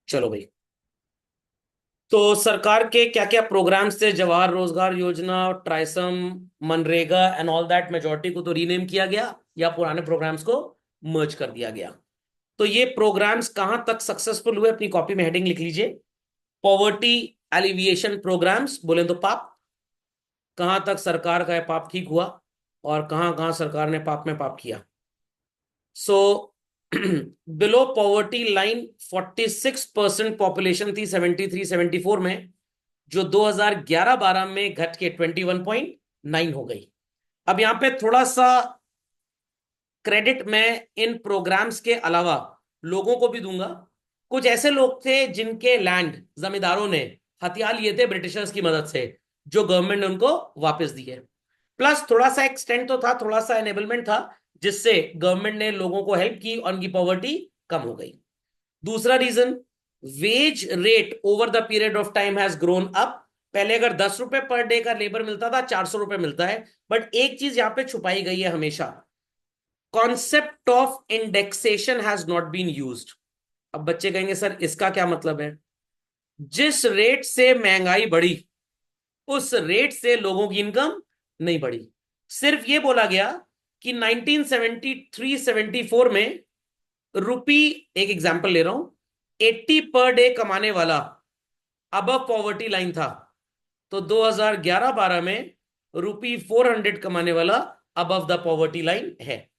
चलो भाई। तो सरकार के क्या क्या प्रोग्राम्स थे? Jawahar Rozgar Yojana, TRYSEM, MNREGA and all that, majority को तो रीनेम किया गया या पुराने प्रोग्राम्स को मर्ज कर दिया गया। तो ये प्रोग्राम्स कहां तक सक्सेसफुल हुए, अपनी कॉपी में हेडिंग लिख लीजिए। पॉवर्टी एलिविएशन प्रोग्राम्स बोले तो पाप। कहां तक सरकार का ये पाप ठीक हुआ और कहां कहां सरकार ने पाप में पाप किया। So below poverty line 46% population थी 73-74 में, जो 2011-12 में घट के 21.9 हो गई। अब यहां पे थोड़ा सा क्रेडिट मैं इन प्रोग्राम्स के अलावा लोगों को भी दूंगा। कुछ ऐसे लोग थे जिनके लैंड जमींदारों ने हथिया लिए थे ब्रिटिशर्स की मदद से, जो गवर्नमेंट ने उनको वापस दिए। प्लस थोड़ा सा एक्सटेंट तो था, थोड़ा सा एनेबलमेंट था, जिससे गवर्नमेंट ने लोगों को हेल्प की और उनकी पॉवर्टी कम हो गई। दूसरा reason, wage rate over the period of time has grown up. पहले अगर 10 रुपए पर डे का लेबर मिलता था, 400 रुपए मिलता है। बट एक चीज यहां पे छुपाई गई है हमेशा, concept of indexation has not been used. अब बच्चे कहेंगे सर इसका क्या मतलब है? जिस रेट से महंगाई बढ़ी, उस रेट से लोगों की इनकम नहीं बढ़ी। सिर्फ ये बोला गया कि 1973-74 में रुपी, एक एग्जांपल ले रहा हूं, 80 पर डे कमाने वाला अब पॉवर्टी लाइन था। तो 2011-12 में रुपी 400 कमाने वाला अबव द पॉवर्टी लाइन है।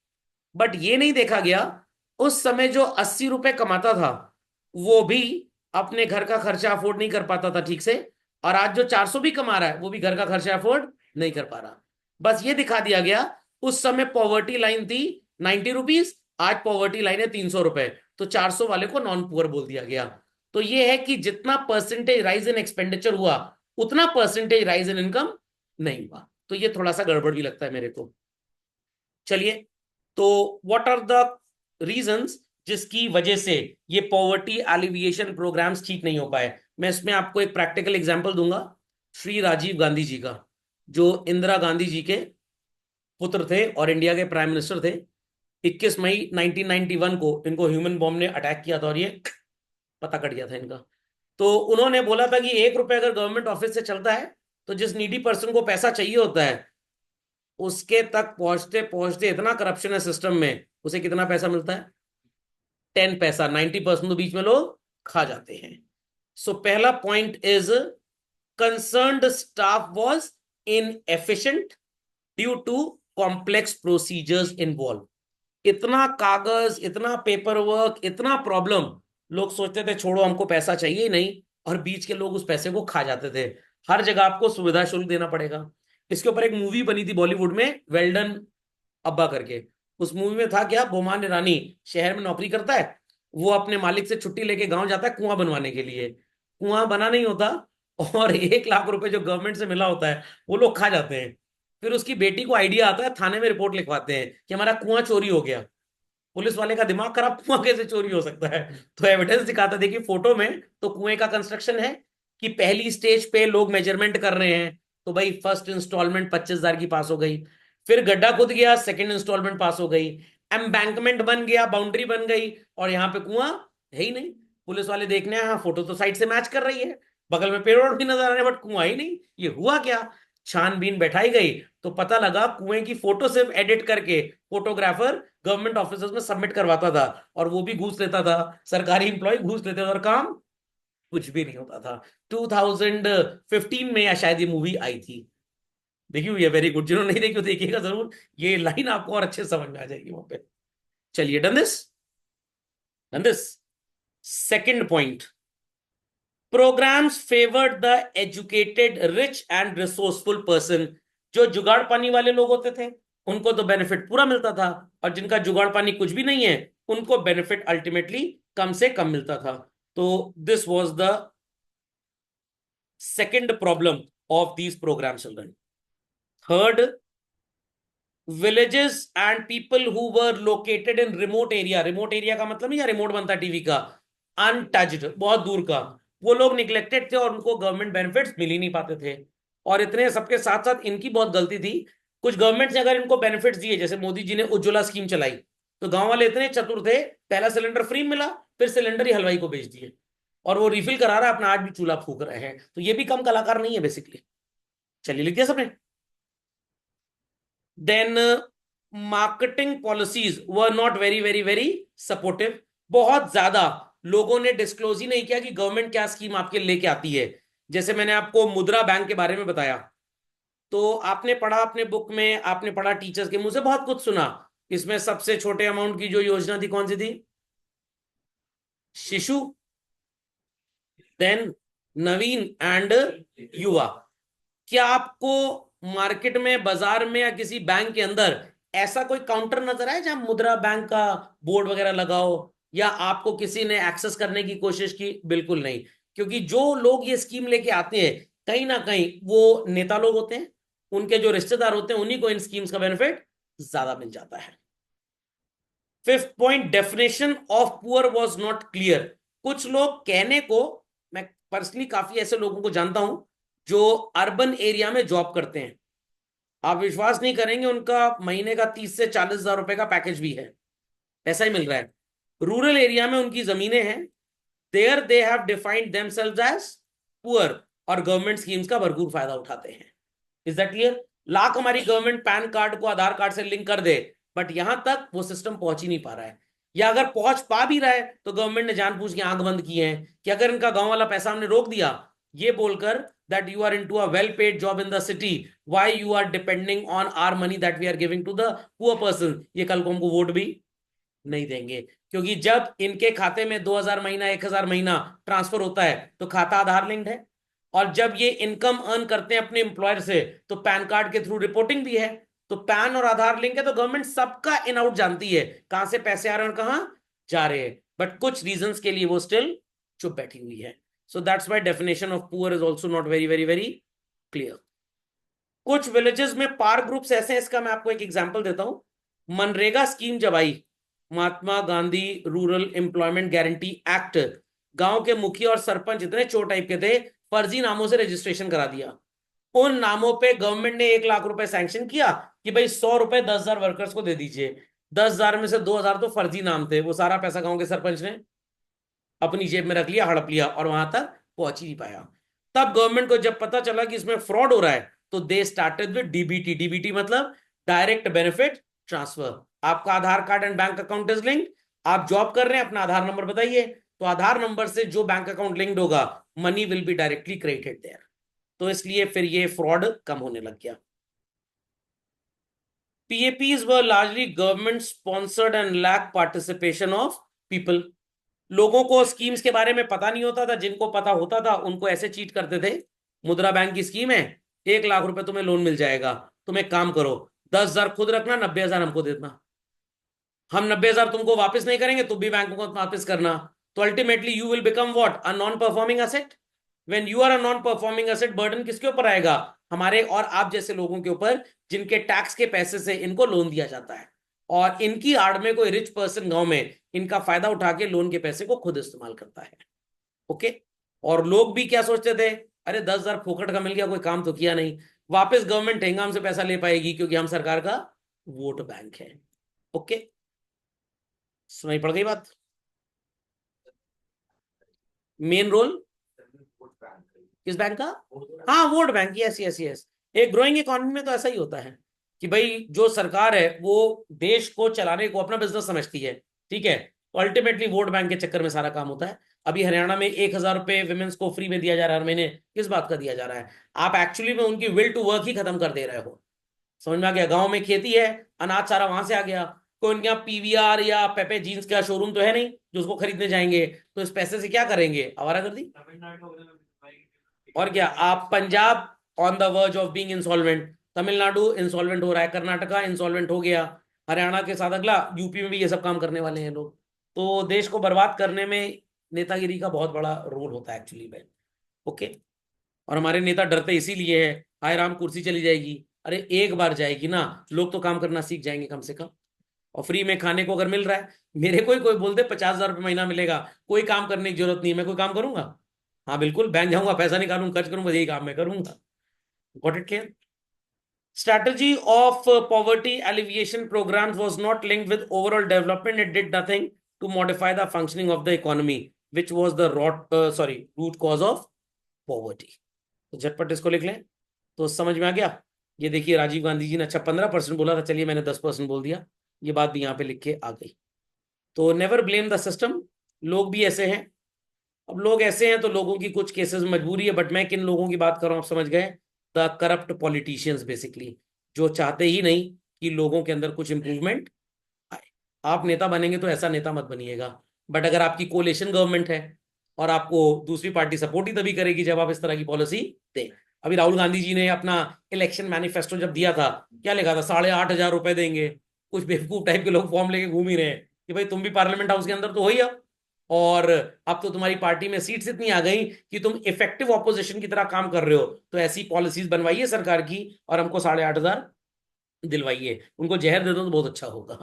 बट ये नहीं देखा गया उस समय जो 80 रुपए कमाता था, वो भी अपने घर का खर्चा अफोर्ड नहीं कर पाता था ठीक से। और आज जो 400 भी कमा रहा है, वो भी घर का खर्चा अफोर्ड नहीं कर पा रहा। बस ये दिखा दिया गया उस समय पॉवर्टी लाइन थी 90 रुपीज, आज पॉवर्टी लाइन है 300 रुपए, तो 400 वाले को नॉन पुअर बोल दिया गया। तो ये है कि जितना परसेंटेज राइज इन एक्सपेंडिचर हुआ, उतना परसेंटेज राइज इन इनकम नहीं हुआ। तो ये थोड़ा सा गड़बड़ भी लगता है मेरे को। चलिए, तो व्हाट आर द रीजंस जिसकी वजह से ये पॉवर्टी एलिविएशन प्रोग्राम्स ठीक नहीं हो पाए? मैं इसमें आपको एक प्रैक्टिकल एग्जांपल दूंगा, श्री राजीव गांधी जी का, जो इंदिरा गांधी जी के पुत्र थे और इंडिया के प्राइम मिनिस्टर थे। 21 मई 1991 को इनको ह्यूमन बॉम्ब ने अटैक किया था और ये पता कट गया था इनका। तो उन्होंने बोला था कि 1 रुपए अगर गवर्नमेंट ऑफिस से चलता है, तो जिस नीडी पर्सन को पैसा चाहिए होता है, उसके तक पहुंचते पहुंचते इतना करप्शन है सिस्टम में, उसे कितना पैसा मिलता है? 10 पैसा। 90% तो बीच में लोग खा जाते हैं। सो पहला point is, concerned staff was inefficient due to complex procedures involve. इतना कागज, इतना पेपर वर्क, इतना प्रॉब्लम, लोग सोचते थे छोड़ो हमको पैसा चाहिए ही नहीं, और बीच के लोग उस पैसे को खा जाते थे। हर जगह आपको सुविधा शुल्क देना पड़ेगा। इसके ऊपर एक मूवी बनी थी बॉलीवुड में, वेल्डन अब्बा करके। उस मूवी में था क्या, बोमान ईरानी शहर में नौकरी करता है, वो अपने मालिक से छुट्टी लेके गांव जाता है कुआं बनवाने के लिए। कुआं बना नहीं होता, और 1 लाख रुपए जो गवर्नमेंट से मिला होता है वो लोग खा जाते हैं। फिर उसकी बेटी को आइडिया आता है, थाने में रिपोर्ट लिखवाते हैं कि हमारा कुआं चोरी हो गया। पुलिस वाले का दिमाग खराब, कुआं कैसे चोरी हो सकता है? तो एविडेंस दिखाता, देखिए फोटो में तो कुएं का कंस्ट्रक्शन है कि पहली स्टेज पे लोग मेजरमेंट कर रहे हैं, तो भाई फर्स्ट इंस्टॉलमेंट 25,000 की पास हो गई। फिर गड्ढा खुद गया, सेकंड इंस्टॉलमेंट पास हो गई। एम्बैंकमेंट बन गया, बाउंड्री बन गई, और यहाँ पे कुआं है ही नहीं। पुलिस वाले देखने आए, हाँ फोटो तो साइड से मैच कर रही है, बगल में पेड़ और भी नजर आ रहे हैं, बट कुआं ही नहीं। ये हुआ क्या? छानबीन बैठाई गई तो पता लगा कुएं की फोटो सिर्फ एडिट करके फोटोग्राफर गवर्नमेंट ऑफिसर्स में सबमिट करवाता था, और वो भी घूस लेता था। सरकारी इंप्लॉय घूस लेते थे और काम कुछ भी नहीं होता था। 2015 में या शायद ये मूवी आई थी, देखी हुई है, वेरी गुड। जिन्होंने नहीं देखी हो देखिएगा जरूर, ये लाइन आपको और अच्छे समझ में आ जाएगी वहां पे। चलिए, done this, done this. Second point, programmes favoured the educated rich and resourceful person. जो जुगाड़ पानी वाले लोग होते थे, उनको तो बेनिफिट पूरा मिलता था, और जिनका जुगाड़ पानी कुछ भी नहीं है, उनको बेनिफिट अल्टीमेटली कम से कम मिलता था। तो this was the second problem of these programme children. Third, villages and people who were located in remote area. Remote area का मतलब नहीं रिमोट बनता टीवी का, अनटच्ड, बहुत दूर का, वो लोग निग्लेक्टेड थे और उनको गवर्नमेंट बेनिफिट्स मिल ही नहीं पाते थे। और इतने सबके साथ साथ इनकी बहुत गलती थी, कुछ गवर्नमेंट ने अगर इनको बेनिफिट्स दिए, जैसे मोदी जी ने उज्ज्वला स्कीम चलाई, तो गांव वाले इतने चतुर थे, पहला सिलेंडर फ्री मिला, फिर सिलेंडर ही हलवाई को बेच दिए। और वो रिफिल करा रहा है अपना, आज भी चूल्हा फूक रहे हैं, तो ये भी कम कलाकार नहीं है बेसिकली। चलिए लिख दिया सबने। Then marketing policies were not very very very supportive. बहुत ज्यादा लोगों ने डिस्क्लोज ही नहीं किया कि गवर्नमेंट क्या स्कीम आपके लेके आती है। जैसे मैंने आपको मुद्रा बैंक के बारे में बताया, तो आपने पढ़ा अपने बुक में, आपने पढ़ा टीचर्स के मुंह से, बहुत कुछ सुना। इसमें सबसे छोटे अमाउंट की जो योजना थी कौन सी थी? शिशु, देन नवीन एंड युवा। क्या आपको मार्केट में, बाजार में, या किसी बैंक के अंदर ऐसा कोई काउंटर नजर आया जहां मुद्रा बैंक का बोर्ड वगैरह लगाओ, या आपको किसी ने एक्सेस करने की कोशिश की? बिल्कुल नहीं। क्योंकि जो लोग ये स्कीम लेके आते हैं, कहीं ना कहीं वो नेता लोग होते हैं, उनके जो रिश्तेदार होते हैं, उन्हीं को इन स्कीम्स का बेनिफिट ज्यादा मिल जाता है। Fifth point, definition of poor was not clear. कुछ लोग कहने को, मैं पर्सनली काफी ऐसे लोगों को जानता हूं जो अर्बन एरिया में जॉब करते हैं, आप विश्वास नहीं करेंगे, उनका महीने का 30 से 40 हजार रुपए का पैकेज भी है, ऐसा ही मिल रहा है। रूरल एरिया में उनकी जमीनें हैं, there they have defined themselves as poor, और गवर्नमेंट स्कीम्स का भरपूर फायदा उठाते हैं। Is that clear? लाख हमारी गवर्नमेंट पैन कार्ड को आधार कार्ड से लिंक कर दे, बट यहां तक वो सिस्टम पहुंच ही नहीं पा रहा है। या अगर पहुंच पा भी रहा है तो गवर्नमेंट ने जानबूझ के आंख बंद किए हैं कि अगर इनका गांव वाला पैसा हमने रोक दिया, ये बोलकर that you are into a well paid job in the city, why you are depending on our money that we are giving to the poor person, ये कल को हमको वोट भी नहीं देंगे। क्योंकि जब इनके खाते में 2000 महीना, 1000 महीना ट्रांसफर होता है तो खाता आधार लिंक्ड है, और जब ये इनकम अर्न करते हैं अपने एम्प्लॉयर से तो पैन कार्ड के थ्रू रिपोर्टिंग भी है। तो पैन और आधार लिंक है, तो गवर्नमेंट सबका इन आउट जानती है, कहां से पैसे आ रहे हैं और कहां जा रहे हैं। बट कुछ रीजंस के लिए वो स्टिल चुप बैठी हुई है। So that's why definition of poor is also not very very very clear. कुछ विलेजेस में पार ग्रुप्स ऐसे हैं, इसका मैं आपको एक एग्जांपल देता हूं। मनरेगा स्कीम जब आई, Mahatma Gandhi rural employment guarantee act, गांव के मुखिया और सरपंच इतने चोर टाइप के थे, फर्जी नामों से रजिस्ट्रेशन करा दिया। उन नामों पे गवर्नमेंट ने 1 लाख रुपए सैंक्शन किया कि भाई 100 रुपए 10,000 वर्कर्स को दे दीजिए। 10,000 में से 2,000 तो फर्जी नाम थे, वो सारा पैसा गांव के सरपंच ने अपनी जेब में रख लिया, हड़प लिया, और वहां तक पहुंच ही नहीं पाया। तब गवर्नमेंट को जब पता चला कि इसमें फ्रॉड हो रहा है, तो they started with DBT. DBT मतलब डायरेक्ट बेनिफिट ट्रांसफर। आपका Aadhaar card and bank account is linked, आप जॉब कर रहे हैं, अपना आधार नंबर बताइए, तो आधार नंबर से जो बैंक अकाउंट लिंक्ड होगा, money will be directly credited there. तो इसलिए फिर ये फ्रॉड कम होने लग गया। PAPs were largely government sponsored and lack participation of people. लोगों को स्कीम्स के बारे में पता नहीं होता था, जिनको पता होता था उनको ऐसे चीट करते थे। मुद्रा बैंक की स्कीम है, 1 लाख रुपए तुम्हें लोन मिल जाएगा, तुम एक काम करो, 10,000 खुद रखना, 90,000 हमको दे देना, हम 90,000 तुमको वापस नहीं करेंगे, तुम भी बैंक को वापस करना। तो ultimately you will become what? A non performing asset. When you are a non performing asset, burden किसके ऊपर आएगा? हमारे और आप जैसे लोगों के ऊपर, जिनके टैक्स के पैसे से इनको लोन दिया जाता है, और इनकी आड़ में कोई रिच पर्सन गांव में इनका फायदा उठा के लोन के पैसे को खुद इस्तेमाल करता है। ओके। और लोग भी क्या सोचते थे, अरे 10,000 फोकट का मिल गया, कोई काम तो किया नहीं, वापस गवर्नमेंट ठेंगा हमसे पैसा ले पाएगी क्योंकि हम सरकार का वोट बैंक है। ओके, सुनाई पड़ गई बात? मेन रोल किस बैंक का? हाँ, vote bank. Yes yes yes. एक ग्रोइंग इकोनॉमी में तो ऐसा ही होता है कि भाई जो सरकार है वो देश को चलाने को अपना बिजनेस समझती है, ठीक है, तो अल्टीमेटली वोट बैंक के चक्कर में सारा काम होता है। अभी हरियाणा में 1,000 रुपए विमेंस को फ्री में दिया जा रहा है हर महीने, किस बात का दिया जा रहा है? आप एक्चुअली में उनकी विल टू वर्क ही खत्म कर दे रहे हो। समझ में आ गया? गांव में खेती है, अनाज सारा वहां से आ गया, कोई उनके यहाँ PVR या पेपे जीन्स का शोरूम तो है नहीं जो उसको खरीदने जाएंगे, तो इस पैसे से क्या करेंगे? आवारागर्दी। और क्या, आप Punjab on the verge of being insolvent, Tamil Nadu insolvent हो रहा है, कर्नाटका इंसॉल्वेंट हो गया, हरियाणा के साथ अगला यूपी में भी ये सब काम करने वाले हैं लोग। तो देश को बर्बाद करने में नेतागिरी का बहुत बड़ा रोल होता है एक्चुअली में। ओके। और हमारे नेता डरते इसीलिए है, हाय राम कुर्सी चली जाएगी। अरे एक बार जाएगी ना, लोग तो काम करना सीख जाएंगे कम से कम। और फ्री में खाने को अगर मिल रहा है, मेरे को ही कोई बोल दे 50,000 रुपये महीना मिलेगा, कोई काम करने की जरूरत नहीं है, मैं कोई काम करूंगा? हाँ बिल्कुल, बैंक जाऊंगा, पैसा निकालूंगा, खर्च करूंगा, यही काम मैं करूंगा। Got it clear? Strategy of poverty alleviation programs was not linked with overall development. It did nothing to modify the functioning of the economy. Which was the root cause of poverty. तो झटपट इसको लिख लें। तो समझ में आ गया। ये देखिए राजीव गांधी जी ने अच्छा 15% बोला था, चलिए मैंने 10% बोल दिया, ये बात भी यहाँ पे लिख के आ गई। तो नेवर ब्लेम द सिस्टम, लोग भी ऐसे हैं। अब लोग ऐसे हैं तो लोगों की कुछ केसेस में मजबूरी है, बट मैं किन लोगों की बात कर रहा हूं आप समझ गए। द करप्ट पॉलिटिशियंस बेसिकली, जो चाहते ही नहीं कि लोगों के अंदर कुछ इंप्रूवमेंट आए। आप नेता बनेंगे तो ऐसा नेता मत बनिएगा। बट अगर आपकी कोलेशन गवर्नमेंट है और आपको दूसरी पार्टी सपोर्ट ही तभी करेगी जब आप इस तरह की पॉलिसी दें। अभी राहुल गांधी जी ने अपना इलेक्शन मैनिफेस्टो जब दिया था, क्या लिखा था, 8,500 रुपए देंगे। कुछ बेवकूफ टाइप के लोग फॉर्म लेके घूम ही रहे हैं कि भाई तुम भी पार्लियामेंट हाउस के अंदर तो हो ही अब, और अब तो तुम्हारी पार्टी में सीट्स इतनी आ गई कि तुम इफेक्टिव ऑपोजिशन की तरह काम कर रहे हो, तो ऐसी पॉलिसीज बनवाइए सरकार की और हमको 8,500 दिलवाइए। उनको जहर दे दो तो बहुत अच्छा होगा।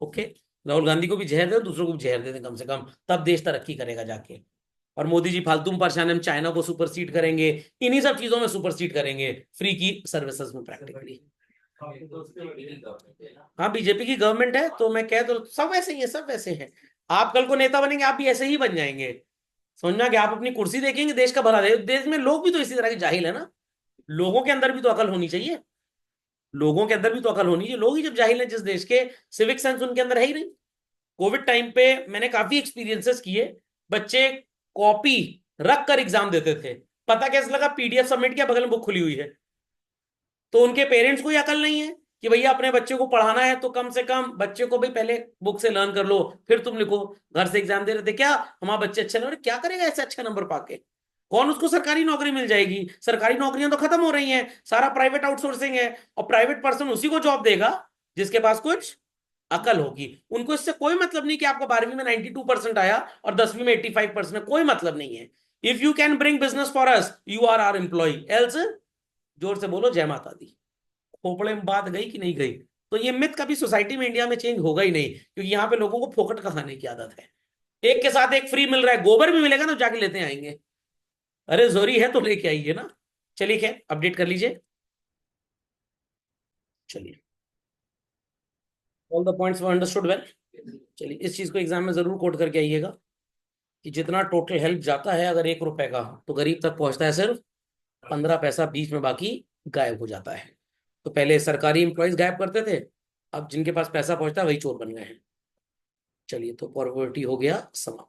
ओके, राहुल गांधी को भी जहर दे, दूसरों को भी जहर दे दें कम से कम, तब देश तरक्की करेगा जाके। और मोदी जी फालतू में परेशान, हम चाइना को सुपरसीड करेंगे, इन्हीं सब चीजों में सुपरसीड करेंगे, फ्री की सर्विसेज में प्रैक्टिकली। हाँ बीजेपी की गवर्नमेंट है, तो मैं कह तो सब वैसे ही है, सब वैसे हैं। आप कल को नेता बनेंगे, आप भी ऐसे ही बन जाएंगे। समझना कि आप अपनी कुर्सी देखेंगे, देश का भला दे। देश में लोग भी तो इसी तरह के जाहिल है ना, लोगों के अंदर भी तो अकल होनी चाहिए। लोगों के अंदर भी तो अकल होनी चाहिए। लोग ही जब जाहिल हैं जिस देश के, सिविक सेंस उनके अंदर है ही नहीं। कोविड टाइम पे मैंने काफी एक्सपीरियंसेस किए। बच्चे कॉपी रख कर एग्जाम देते थे, पता कैसे लगा, पीडीएफ सबमिट किया, बगल में बुक खुली हुई है। तो उनके पेरेंट्स को ही अकल नहीं है कि भैया अपने बच्चे को पढ़ाना है तो कम से कम बच्चे को भी पहले बुक से लर्न कर लो, फिर तुम लिखो। घर से एग्जाम दे रहे थे, क्या हमारा बच्चे अच्छे नंबर, क्या करेगा ऐसे अच्छे नंबर पाके, कौन उसको सरकारी नौकरी मिल जाएगी। सरकारी नौकरियां तो खत्म हो रही हैं, सारा प्राइवेट आउटसोर्सिंग है, और प्राइवेट पर्सन उसी को जॉब देगा जिसके पास कुछ अकल होगी। उनको इससे कोई मतलब नहीं कि आपको 12वीं में 92% आया और 10वीं में 85% है, कोई मतलब नहीं है। If you can bring business for us, you are our employ, else जोर से बोलो जय माता दी। खोपड़े में बात गई कि नहीं गई। तो ये मिथ कभी सोसाइटी में इंडिया में चेंज होगा ही नहीं, क्योंकि यहाँ पे लोगों को फोकट का खाने की आदत है। एक के साथ एक फ्री मिल रहा है, गोबर भी मिलेगा तो जाके लेते आएंगे। अरे जोरी है तो लेके आइए ना। चलिए खैर अपडेट कर लीजिए। चलिए, all the points were understood well. चलिए इस चीज को एग्जाम में जरूर कोट करके आइएगा कि जितना टोटल हेल्प जाता है अगर 1 रुपए का, तो गरीब तक पहुंचता है सिर्फ 15 पैसा, बीच में बाकी गायब हो जाता है। तो पहले सरकारी एम्प्लॉयज गायब करते थे, अब जिनके पास पैसा पहुंचता है वही चोर बन गए हैं। चलिए, तो पॉवर्टी हो गया समाप्त।